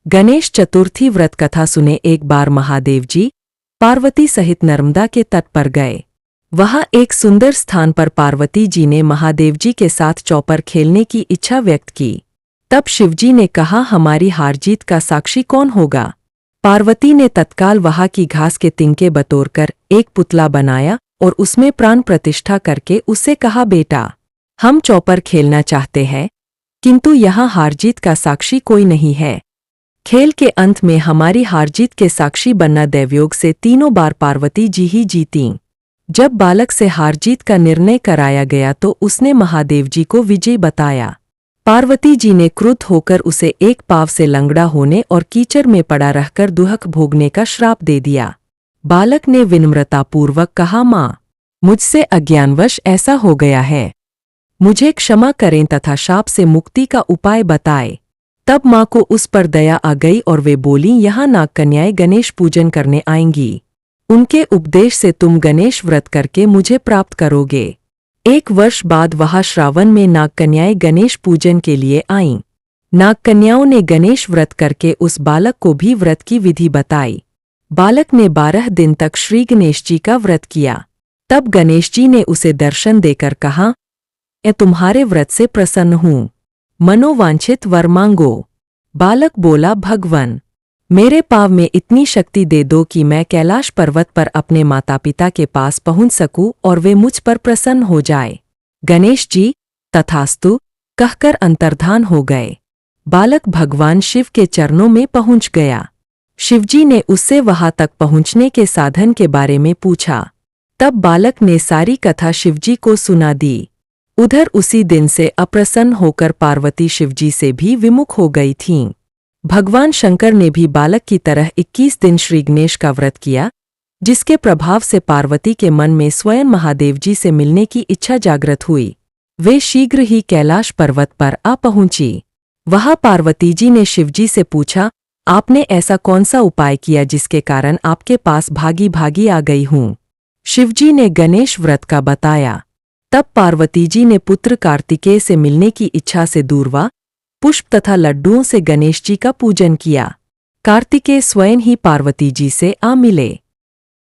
गणेश चतुर्थी व्रत कथा सुने। एक बार महादेव जी पार्वती सहित नर्मदा के तट पर गए। वहां एक सुंदर स्थान पर पार्वती जी ने महादेव जी के साथ चौपर खेलने की इच्छा व्यक्त की। तब शिवजी ने कहा, हमारी हार जीत का साक्षी कौन होगा? पार्वती ने तत्काल वहां की घास के तिनके बटोरकर एक पुतला बनाया और उसमें प्राण प्रतिष्ठा करके उससे कहा, बेटा, हम चौपर खेलना चाहते हैं, किंतु यहाँ हार जीत का साक्षी कोई नहीं है। खेल के अंत में हमारी हार जीत के साक्षी बनना दैवयोग से 3 बार पार्वती जी ही जीतीं। जब बालक से हार जीत का निर्णय कराया गया तो उसने महादेव जी को विजयी बताया। पार्वती जी ने क्रुद्ध होकर उसे एक पांव से लंगड़ा होने और कीचड़ में पड़ा रहकर दुहक भोगने का श्राप दे दिया। बालक ने विनम्रतापूर्वक कहा, माँ, मुझसे अज्ञानवश ऐसा हो गया है, मुझे क्षमा करें तथा शाप से मुक्ति का उपाय बताए। तब माँ को उस पर दया आ गई और वे बोलीं, यहाँ नागकन्याएं गणेश पूजन करने आएंगी, उनके उपदेश से तुम गणेश व्रत करके मुझे प्राप्त करोगे। 1 वर्ष बाद वहां श्रावण में नागकन्याएं गणेश पूजन के लिए आईं। नागकन्याओं ने गणेश व्रत करके उस बालक को भी व्रत की विधि बताई। बालक ने 12 दिन तक श्री गणेश जी का व्रत किया। तब गणेश जी ने उसे दर्शन देकर कहा, मैं तुम्हारे व्रत से प्रसन्न हूँ, मनोवांछित वर मांगो। बालक बोला, भगवान, मेरे पाव में इतनी शक्ति दे दो कि मैं कैलाश पर्वत पर अपने माता पिता के पास पहुंच सकूं और वे मुझ पर प्रसन्न हो जाए। गणेश जी तथास्तु कहकर अंतर्धान हो गए। बालक भगवान शिव के चरणों में पहुंच गया। शिवजी ने उससे वहां तक पहुंचने के साधन के बारे में पूछा। तब बालक ने सारी कथा शिवजी को सुना दी। उधर उसी दिन से अप्रसन्न होकर पार्वती शिवजी से भी विमुख हो गई थीं। भगवान शंकर ने भी बालक की तरह 21 दिन श्री गणेश का व्रत किया, जिसके प्रभाव से पार्वती के मन में स्वयं महादेव जी से मिलने की इच्छा जागृत हुई। वे शीघ्र ही कैलाश पर्वत पर आ पहुंची। वहां पार्वती जी ने शिवजी से पूछा, आपने ऐसा कौन सा उपाय किया जिसके कारण आपके पास भागी भागी आ गई हूँ? शिवजी ने गणेश व्रत का बताया। तब पार्वती जी ने पुत्र कार्तिकेय से मिलने की इच्छा से दूर्वा, पुष्प तथा लड्डुओं से गणेश जी का पूजन किया। कार्तिकेय स्वयं ही पार्वती जी से आ मिले।